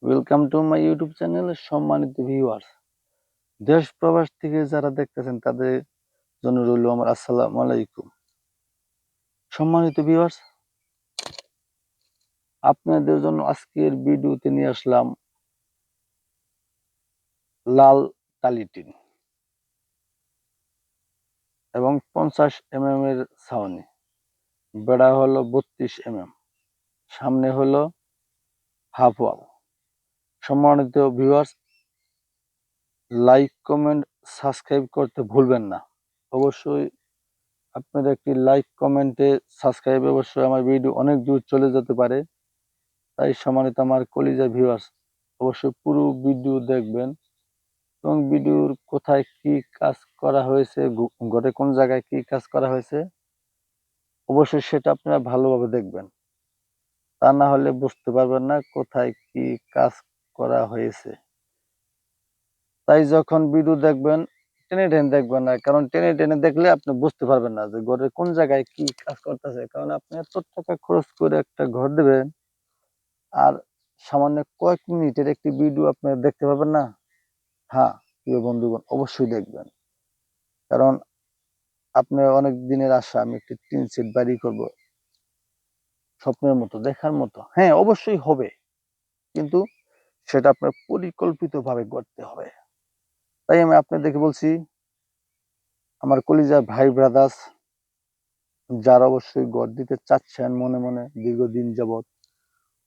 Welcome to my YouTube channel. সম্মানিত viewers, দেশ প্রবাস থেকে যারা দেখতেছেন তাদের জন্য রইল আমার আসসালামু আলাইকুম। সম্মানিত ভিউয়ার্স, আপনাদের জন্য আজকের ভিডিওতে নিয়ে আসলাম লাল তালিটিন এবং 50 mm এর ছাউনি। বেড়া হলো 32 mm, সামনে হলো হাফ ওয়াল। সম্মানিত ভিউয়ার্স, লাইক কমেন্ট সাবস্ক্রাইব করতে ভুলবেন না। অবশ্যই আপনার একটি লাইক কমেন্টে সাবস্ক্রাইব অবশ্যই আমার ভিডিও অনেক দূর চলে যেতে পারে। তাই সম্মানিত আমার কলিজা ভিউয়ার্স, অবশ্যই পুরো ভিডিও দেখবেন এবং ভিডিওর কোথায় কি কাজ করা হয়েছে, ঘরে কোন জায়গায় কি কাজ করা হয়েছে, অবশ্যই সেটা আপনারা ভালোভাবে দেখবেন। তা না হলে বুঝতে পারবেন না কোথায় কি কাজ করা হয়েছে। তাই যখন ভিডিও দেখবেন টেনে টেনে দেখবেন না, কারণ টেনে টেনে দেখলে আপনি বুঝতে পারবেন না যে ঘরের কোন জায়গায় কি কাজ করতেছে। কারণ আপনি এত টাকা খরচ করে একটা ঘর দেবেন আর সামান্য কয়েক মিনিটের একটি ভিডিও আপনি দেখতে পাবেন না। হ্যাঁ, প্রিয় বন্ধুগণ, অবশ্যই দেখবেন। কারণ আপনার অনেক দিনের আশা আমি একটি টিন সেট বাড়ি করব, স্বপ্নের মতো দেখার মতো। হ্যাঁ, অবশ্যই হবে, কিন্তু সেটা আপনার পরিকল্পিতভাবে করতে হবে। তাই আমি আপনাদেরকে বলছি, আমার কলিজার ভাই ব্রাদার্স, যারা অবশ্যই ঘর দিতে চাচ্ছেন মনে মনে দীর্ঘদিন যাবৎ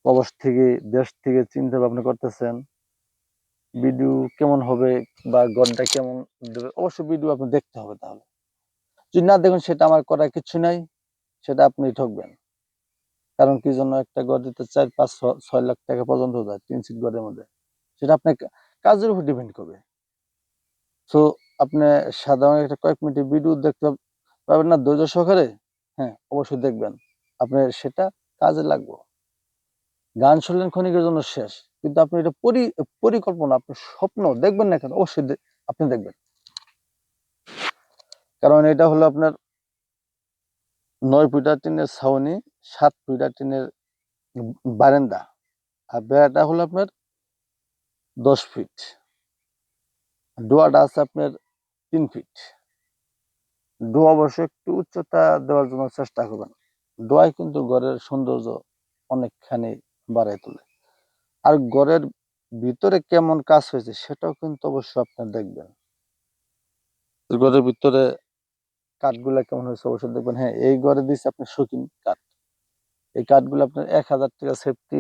প্রবাস থেকে দেশ থেকে চিন্তা ভাবনা করতেছেন ভিডিও কেমন হবে বা ঘরটা কেমন দেবে, অবশ্যই ভিডিও আপনি দেখতে হবে। তাহলে যদি না দেখুন সেটা আমার করার কিছু নাই, সেটা আপনি ঠকবেন। কারণ কি জন্য একটা ঘর দিতে 4, 5, 6 লাখ টাকা পর্যন্ত যায় তিন সিট ঘরের মধ্যে, সেটা আপনার কাজের উপর ডিপেন্ড করবে। তো আপনি সাধারণ একটা কয়েক মিনিটের ভিডিও দেখতে পারবেন না ধৈর্য সহকারে? হ্যাঁ, অবশ্যই দেখবেন, আপনার সেটা কাজে লাগবে। গান শুনলেন ক্ষণিকের জন্য শেষ, কিন্তু আপনি এটা পরিকল্পনা, আপনার স্বপ্ন দেখবেন না কেন, অবশ্যই আপনি দেখবেন। কারণ এটা হলো আপনার 9 ফিট টিনের ছাউনি, 7 ফিট টিনের বারান্দা, আর বেড়াটা হলো আপনার 10 ফিট। ডোয়াটা আছে আপনার 3 ফিট। ডোয়া অবশ্যই একটু উচ্চতা দেওয়ার জন্য চেষ্টা করবেন। ডোয়ায় কিন্তু ঘরের সৌন্দর্য অনেকখানি বাড়ায় তোলে। আর ঘরের ভিতরে কেমন কাজ হয়েছে সেটাও কিন্তু অবশ্যই আপনার দেখবেন। ঘরের ভিতরে কাঠগুলা কেমন হয়েছে অবশ্যই দেখবেন। হ্যাঁ, এই ঘরে দিচ্ছে আপনার শৌখিন কাঠ। এই কাঠগুলো আপনার 1000 টাকা সেফটি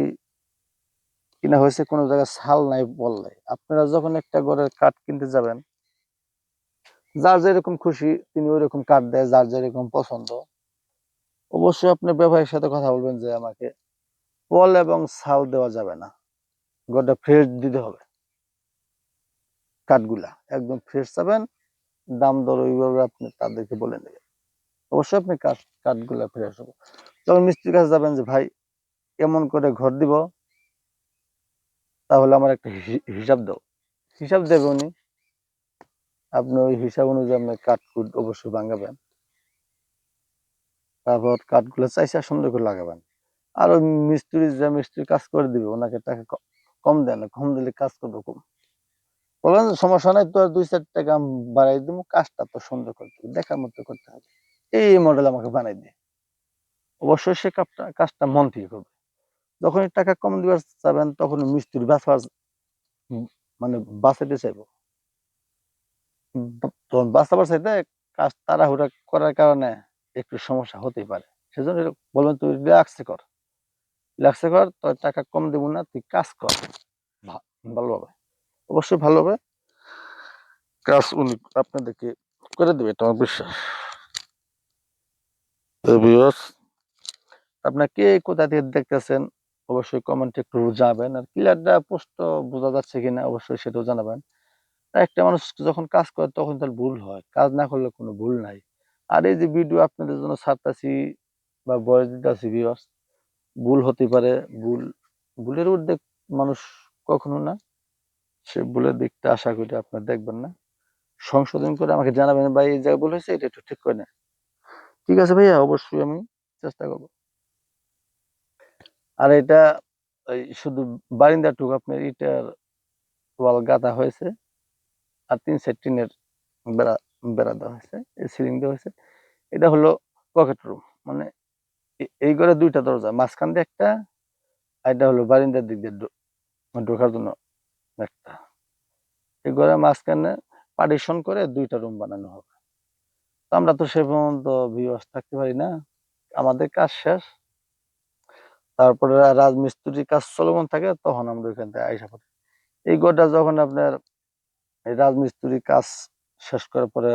কিনা হয়েছে, কোনো জায়গায় ছাল নাই বললে। আপনারা যখন একটা ঘরের কাঠ কিনতে যাবেন, যার যেরকম খুশি তিনি ওই রকম কাঠ দেয়, যার যেরকম পছন্দ। অবশ্যই আপনি ব্যবসায়ীর সাথে কথা বলবেন যে আমাকে পল এবং ছাল দেওয়া যাবে না, ঘরটা ফ্রেশ দিতে হবে। কাঠগুলা একদম ফ্রেশ চাবেন, দাম দর ওইভাবে আপনি তাদেরকে বলে নেবেন। অবশ্যই আপনি কাঠগুলা ফ্রেশ হবে। যখন মিস্ত্রির কাছে যাবেন যে ভাই এমন করে ঘর দিব, তাহলে আমার একটা হিসাব দাও, হিসাব দেবে উনি। আপনি ওই হিসাব অনুযায়ী আপনি কাঠকুট অবশ্যই ভাঙাবেন, তারপর কাঠগুলো চাইছে সুন্দর করে লাগাবেন। আর ওই মিস্ত্রি কাজ করে দিবে, ওনাকে টাকা কম দেন, কম দিলে কাজ করবো কম। বললেন সমস্যা নাই, তো 2-4 টাকা বাড়াই দিব, কাজটা তো সুন্দর করতে হবে, দেখার মতো করতে হবে, এই মডেল আমাকে বানাই দিয়ে। অবশ্যই সে কাজটা মন থেকে করবে। যখনই টাকা কম দিবার চাবেন তখন মিস্ত্রি মানে বাঁচাইতে চাইবো। তখন বাঁচাবার চাইতে কাজ তাড়াহুড়া করার কারণে একটু সমস্যা হতেই পারে। সেজন্য বলবেন তুই রিল্যাক্সে কর, তোর টাকা কম দেবো না, তুই কাজ কর ভালোভাবে। অবশ্যই ভালোভাবে কাজ উনি আপনাদেরকে করে দেবে, এটা আমার বিশ্বাস। আপনার কে কোথা থেকে দেখতেছেন অবশ্যই কমেন্টে একটু জানাবেন, আর ক্লিয়ারটা পোস্ট বোঝা যাচ্ছে কিনা অবশ্যই সেটাও জানাবেন। একটা মানুষ যখন কাজ করে তখন তার ভুল হয়, কাজ না করলে কোনো ভুল নাই। আর এই যে ভিডিও আপনাদের জন্য ছাড়তাছি বা ভয়েস দিতেছি ভিউয়ার্স, ভুল হতে পারে। ভুলের ঊর্ধ্বে মানুষ কখনো না। সে ভুলের দিকটা আশা করি আপনার দেখবেন না, সংশোধন করে আমাকে জানাবেন, ভাই এই জায়গায় ভুল হয়েছে, এটা একটু ঠিক করে নেন। ঠিক আছে ভাইয়া, অবশ্যই আমি চেষ্টা করবো। আর এটা এই শুধু বারিন্দাটুকু আপনার ইটার ওয়াল গাঁথা হয়েছে, আর 3 সাইড টিনের বেড়া বেড়া দেওয়া হয়েছে, সিলিং দেওয়া হয়েছে। এটা হলো পকেট রুম, মানে এই ঘরে 2টা দরজা, মাঝখান দিয়ে একটা, আর এটা হলো বারিন্দার দিক দিয়ে ঢোকার জন্য একটা। এই ঘরে মাঝখানে পার্টিশন করে 2টা রুম বানানো হবে। তো আমরা তো সে পর্যন্ত ভিউয়ার্স থাকতে পারি না, আমাদের কাজ শেষ, তারপরে রাজমিস্ত্রি কাজ চলমান থাকে, তখন আমরা ওইখান থেকে আইসা পড়ি। এই ঘরটা যখন আপনার এই রাজমিস্ত্রি কাজ শেষ করার পরে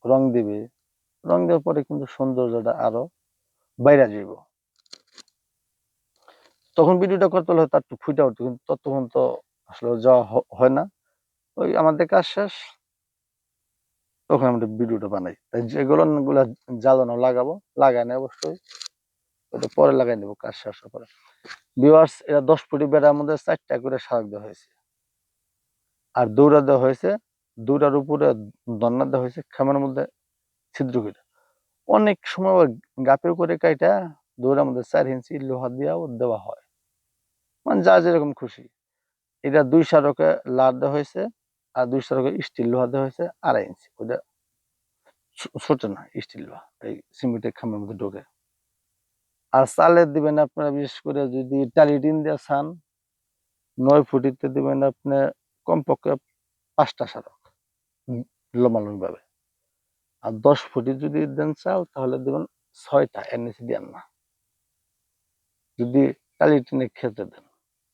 রং দিবে, রং দেওয়ার পরে কিন্তু সৌন্দর্যটা আরো বাইরে যাইব। তখন ভিডিওটা করতে হলে তার একটু ফুটে উঠতো, কিন্তু ততক্ষণ তো আসলে যাওয়া হয় না। ওই আমাদের কাজ শেষ, তখন আমরা ভিডিওটা বানাই। তাই যেগুলো জ্বালানো লাগাবো, লাগাই না অবশ্যই, ওটা পরে লাগাই নেবো কাজ শেষ হওয়ার পরে। ভিউয়ার্স, এরা 10 ফুটি বেড়ার মধ্যে 4টা করে শাক দেওয়া হয়েছে, আর দৌড়া দেওয়া হয়েছে, দৌড়ার উপরে দন্না দেওয়া হয়েছে খামের মধ্যে ছিদ্র করে। অনেক সময় গাপের করে কাইটা দৌড়ার মধ্যে 4 ইঞ্চি লোহা দিয়েও দেওয়া হয়, মানে যা যেরকম খুশি। এটা 2 সড়কে লার দেওয়া হয়েছে, আর 2 সড়কে স্টিল লোহা দেওয়া হয়েছে 2.5 ইঞ্চি। ওটা ছোট না, স্টিল লোহা, এই সিমেন্টের খামের মধ্যে ঢোকে। আর চালে দিবেন আপনারা, বিশেষ করে যদি টালি টিন দিয়ে চান, 9 ফুটিতে দিবেন আপনি কমপক্ষে 5টা সড়ক লম্বালম্বি ভাবে। আর 10 ফুটি যদি দেন চাল, তাহলে দেবেন 6টা, এর নিচে দেন না, যদি টালি টিনের ক্ষেত্রে দেন।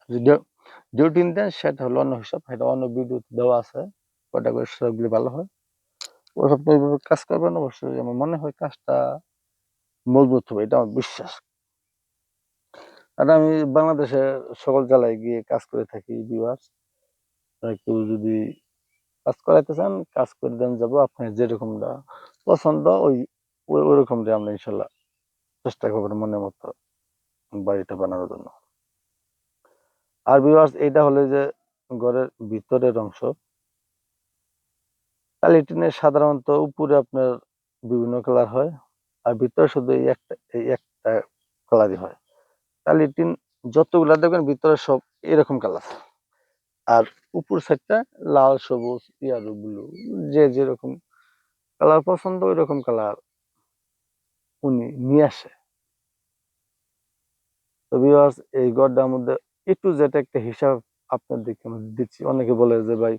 যদি ডিউটিন দেন, সেটা হলো অন্য হিসাব, সেটা অন্য ভিডিও দেওয়া আছে, কয়টা করে সবগুলি ভালো হয়। ওসব তো ওইভাবে কাজ করবেন, অবশ্যই আমার মনে হয় কাজটা মজবুত হবে, এটা আমার বিশ্বাস। আর আমি বাংলাদেশের সকল জেলায় গিয়ে কাজ করে থাকি ভিউয়ার্স। কেউ যদি কাজ করাইতে চান, কাজ করে দেন যাবো, আপনার যেরকমটা পছন্দ ওইরকমটা আমরা ইনশাল্লাহ চেষ্টা করবেন মনের মতো বাড়িটা বানানোর জন্য। আর ভিউয়ার্স, এটা হলো যে ঘরের ভিতরের অংশ। টালি টিনের সাধারণত উপরে আপনার বিভিন্ন কালার হয়, আর ভিতরে শুধু এই একটা কালারই হয়। টালি টিন যতগুলা দেখবেন ভিতরে সব এরকম কালার, আর উপর সাইডটা লাল, সবুজ, ইয়ারো, ব্লু, যে যেরকম কালার পছন্দ ওই রকম কালার উনি নিয়ে আসে। তো ভিউয়ার্স, এই ঘরটার মধ্যে একটু যেটা একটা হিসাব আপনাদেরকে আমি দিচ্ছি। অনেকে বলে যে ভাই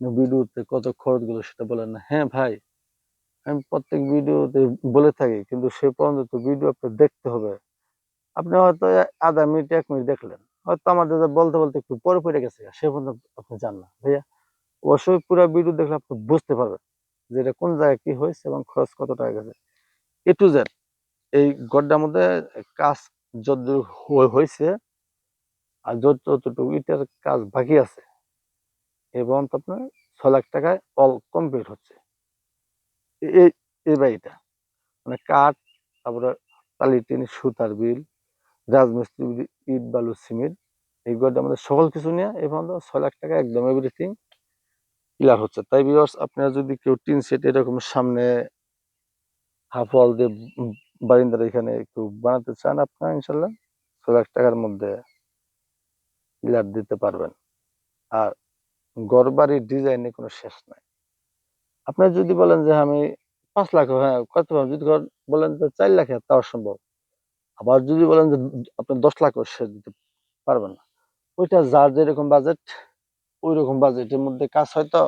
ভিডিওতে কত খরচ গেলো সেটা বলেন না। হ্যাঁ ভাই, আমি প্রত্যেক ভিডিওতে বলে থাকি, কিন্তু সে পর্যন্ত তো ভিডিও আপনার দেখতে হবে। আপনি হয়তো আধা মিনিট 1 মিনিট দেখলেন, হয়তো আমাদের বলতে বলতে একটু পরে পড়ে গেছে, সে পর্যন্ত আপনি জান না ভাইয়া। অবশ্যই পুরো ভিডিও দেখলে আপনি বুঝতে পারবেন যে এটা কোন জায়গায় কি হয়েছে এবং খরচ কত টাকা গেছে, এ টু জেড। এই ঘরটার মধ্যে কাজ যতদূর হয়েছে, আর যতটুকু ইটার কাজ বাকি আছে, এবং আপনার 6 লাখ টাকায় অল কমপ্লিট হচ্ছে এই এই বাড়িটা। মানে কাঠ, তারপরে টালি টিন, সুতার বিল, রাজমিস্ত্রি, ইট বালু সিমেন্ট, এই ঘরটা আমাদের সকল কিছু নিয়ে এই পর্যন্ত 6 লাখ টাকা একদম এভরিথিং ক্লিয়ার হচ্ছে। তাই ভিউয়ার্স, আপনারা যদি কেউ টিন সেট এরকম সামনে হাফ ওয়াল দিয়ে বারিন্দার এখানে একটু বানাতে চান, আপনারা ইনশাল্লাহ 6 লাখ টাকার মধ্যে ক্লিয়ার দিতে পারবেন। আর ঘর বাড়ির ডিজাইনে কোনো শেষ নাই। আপনার যদি বলেন যে আমি 5 লাখ, হ্যাঁ কত যদি বলেন যে 4 লাখ, তাও সম্ভব। আবার যদি বলেন যে আপনি 10 লাখ সে দিতে পারবেন না, ওইটা যার যেরকম বাজেট ওই রকম বাজেটের মধ্যে কাজ। হয়তো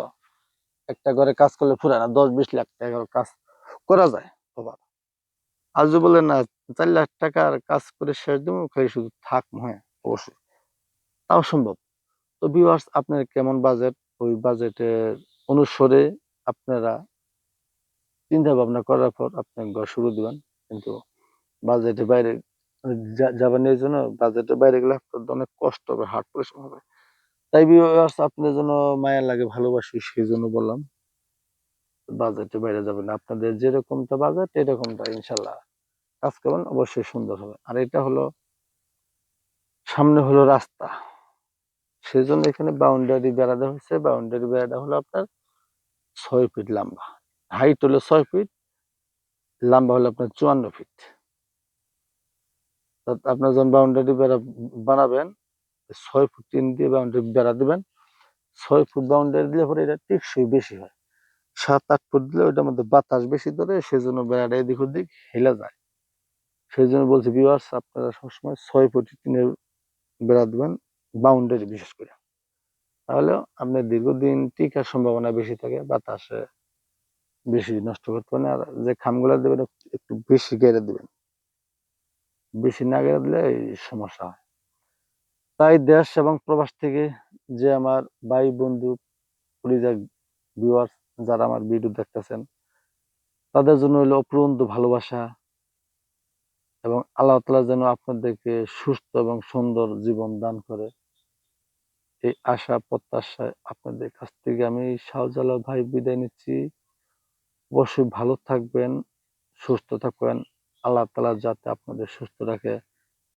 একটা ঘরে কাজ করলে পুরা না 10-20 লাখ টাকার কাজ করা যায়। আবার আর যদি বলেন না 4 লাখ টাকার কাজ করে শেষ দেবো, খালি শুধু থাক, হ্যাঁ অবশ্যই তাও সম্ভব। তো ভিউয়ার্স, আপনার কেমন বাজেট, ওই বাজেটের অনুসারে আপনারা চিন্তা ভাবনা করার পর আপনি ঘর শুরু দিবেন। কিন্তু বাজেটের বাইরে যাবেন, এই জন্য বাজেটের বাইরে গেলে আপনার অনেক কষ্ট হবে, হার্ট পরিশ্রম হবে। তাই ভিউয়ার্স, আপনার জন্য মায়া লাগে, ভালোবাসি, সেই জন্য বললাম বাজেটের বাইরে যাবেন না। আপনাদের যেরকমটা বাজেট এরকমটা ইনশাল্লাহ কাজ করবেন, অবশ্যই সুন্দর হবে। আর এটা হলো সামনে হলো রাস্তা, সেই জন্য এখানে বাউন্ডারি বেড়া দেওয়া হয়েছে। বাউন্ডারি বেড়াটা হলো আপনার 6 ফিট লম্বা, হাইট হলো 6 ফিট, লম্বা হলো আপনার 54 ফিট। আপনার যখন বাউন্ডারি বেড়া বানাবেন, 6 ফুট 3 দিয়ে বাউন্ডারি বেড়া দিবেন। 6 ফুট বাউন্ডারি দিলে পরে এটা টেকসই বেশি হয়। 7-8 ফুট দিলে ওইটার মধ্যে বাতাস বেশি ধরে, সেজন্য বেড়াটা এদিক ওদিক হেলে যায়। সেই জন্য বলছি ভিউয়ার্স, আপনারা সবসময় 6 ফুট টিনের বেড়া দিবেন, বাউন্ডারি বিশেষ করে। তাহলে আপনার দীর্ঘদিন টিকার সম্ভাবনা বেশি থাকে, বাতাসে বেশি নষ্ট করতে পারে না। আর যে খামগুলা দেবেন একটু বেশি গেড়ে দিবেন, বেশি না গেড়ে দিলে এই সমস্যা হয়। তাই দেশ এবং প্রবাস থেকে যে আমার ভাই বন্ধু কলিজার ভিউয়ার্স যারা আমার ভিডিও দেখতেছেন, তাদের জন্য হলো অফুরন্ত ভালোবাসা এবং আল্লাহ তাআলা যেন আপনাদেরকে সুস্থ এবং সুন্দর জীবন দান করে, এই আশা প্রত্যাশায় আপনাদের কাছ থেকে আমি শাহজালাল ভাই বিদায় নিচ্ছি। অবশ্যই ভালো থাকবেন, সুস্থ থাকবেন। আল্লাহ তাআলা যাতে আপনাদের সুস্থ রাখে।